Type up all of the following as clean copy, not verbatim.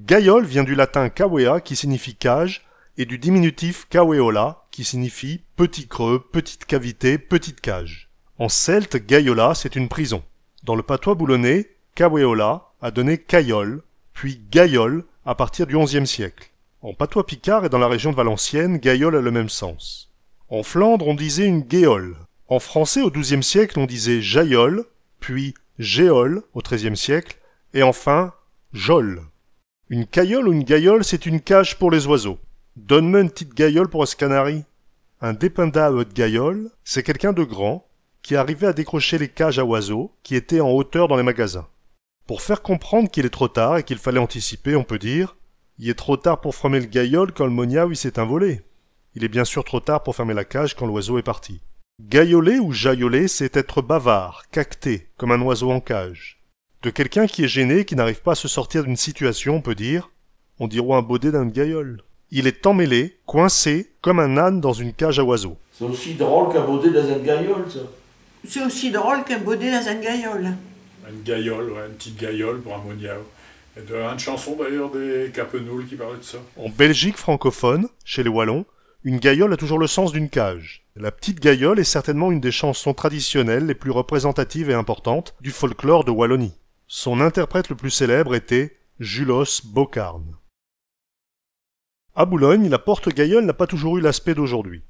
Gaïole vient du latin cavea qui signifie cage et du diminutif caveola qui signifie petit creux, petite cavité, petite cage. En celte, gaiola c'est une prison. Dans le patois boulonnais, caveola a donné caillole, puis gaïole à partir du XIe siècle. En patois picard et dans la région de Valenciennes, gaïole a le même sens. En Flandre, on disait une guéole. En français, au XIIe siècle, on disait jaïole, puis géole au XIIIe siècle, et enfin jole. Une caillole ou une gaïole, c'est une cage pour les oiseaux. Donne-moi une petite gaïole pour un canari. Un dépendable de gaïole, c'est quelqu'un de grand qui arrivait à décrocher les cages à oiseaux qui étaient en hauteur dans les magasins. Pour faire comprendre qu'il est trop tard et qu'il fallait anticiper, on peut dire « Il est trop tard pour fermer le gaïole quand le moniaou s'est envolé. Il est bien sûr trop tard pour fermer la cage quand l'oiseau est parti. » Gaïoler ou jaïoler, c'est être bavard, caqueté, comme un oiseau en cage. De quelqu'un qui est gêné, qui n'arrive pas à se sortir d'une situation, on peut dire « On dirait un baudet d'un gaïole. » Il est emmêlé, coincé, comme un âne dans une cage à oiseaux. C'est aussi drôle qu'un baudet dans une gaïole, ça. C'est aussi drôle qu'un baudet dans une gaïole. Une gaïole, ouais, une petite gaïole pour un moniaou. Il y a une chanson d'ailleurs des Capenoules qui parlait de ça. En Belgique francophone, chez les Wallons, une gaïole a toujours le sens d'une cage. La petite gaïole est certainement une des chansons traditionnelles les plus représentatives et importantes du folklore de Wallonie. Son interprète le plus célèbre était Julos Bocarn. À Boulogne, la porte gaïole n'a pas toujours eu l'aspect d'aujourd'hui.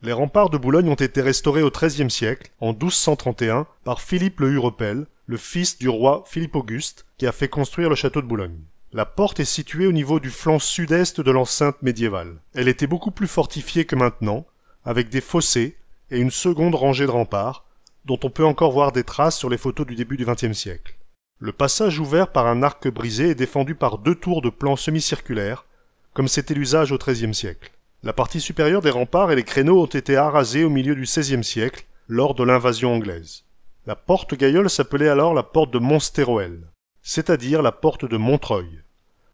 Les remparts de Boulogne ont été restaurés au XIIIe siècle, en 1231, par Philippe le Hurepel, le fils du roi Philippe Auguste, qui a fait construire le château de Boulogne. La porte est située au niveau du flanc sud-est de l'enceinte médiévale. Elle était beaucoup plus fortifiée que maintenant, avec des fossés et une seconde rangée de remparts, dont on peut encore voir des traces sur les photos du début du XXe siècle. Le passage ouvert par un arc brisé est défendu par deux tours de plan semi-circulaires, comme c'était l'usage au XIIIe siècle. La partie supérieure des remparts et les créneaux ont été arasés au milieu du XVIe siècle, lors de l'invasion anglaise. La porte gaïole s'appelait alors la porte de Montsteroel, c'est-à-dire la porte de Montreuil.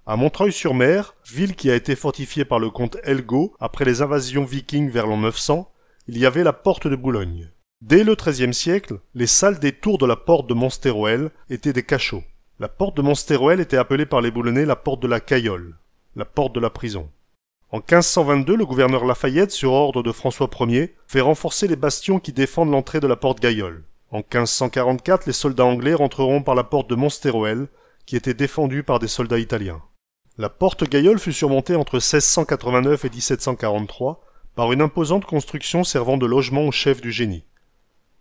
À Montreuil-sur-Mer, ville qui a été fortifiée par le comte Helgaud après les invasions vikings vers l'an 900, il y avait la porte de Boulogne. Dès le XIIIe siècle, les salles des tours de la porte de Montsteroel étaient des cachots. La porte de Montsteroel était appelée par les Boulonnais la porte de la Caillole, la porte de la prison. En 1522, le gouverneur Lafayette, sur ordre de François Ier, fait renforcer les bastions qui défendent l'entrée de la porte Gaïole. En 1544, les soldats anglais rentreront par la porte de Montsteroel, qui était défendue par des soldats italiens. La porte Gaïole fut surmontée entre 1689 et 1743 par une imposante construction servant de logement au chef du génie.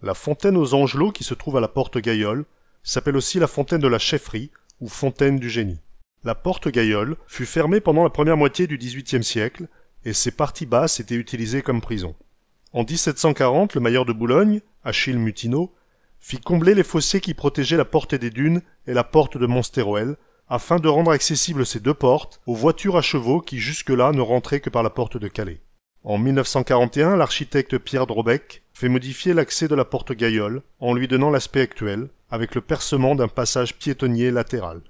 La fontaine aux Angelots, qui se trouve à la porte Gaïole, s'appelle aussi la fontaine de la chefferie ou fontaine du génie. La porte Gaïole fut fermée pendant la première moitié du XVIIIe siècle et ses parties basses étaient utilisées comme prison. En 1740, le maire de Boulogne, Achille Mutineau, fit combler les fossés qui protégeaient la porte des Dunes et la porte de Montsteroel afin de rendre accessibles ces deux portes aux voitures à chevaux qui jusque-là ne rentraient que par la porte de Calais. En 1941, l'architecte Pierre Drobec fait modifier l'accès de la porte Gaïole en lui donnant l'aspect actuel avec le percement d'un passage piétonnier latéral.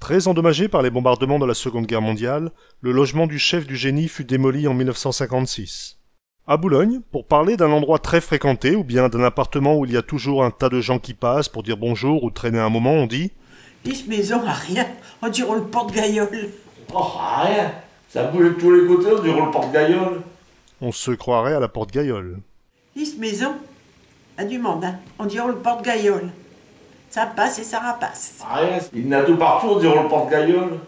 Très endommagé par les bombardements de la Seconde Guerre mondiale, le logement du chef du génie fut démoli en 1956. À Boulogne, pour parler d'un endroit très fréquenté ou bien d'un appartement où il y a toujours un tas de gens qui passent pour dire bonjour ou traîner un moment, on dit « Dis maison a rien, on dirait le porte gaïole. » Oh, rien. Ça bouge de tous les côtés, on dirait le porte gaïole. On se croirait à la porte Gaïole. « Dis maison a du monde, hein, on dirait le porte gaïole. Ça passe et ça rapace. » Rien. Il y en a tout partout, on dirait le porte gaïole.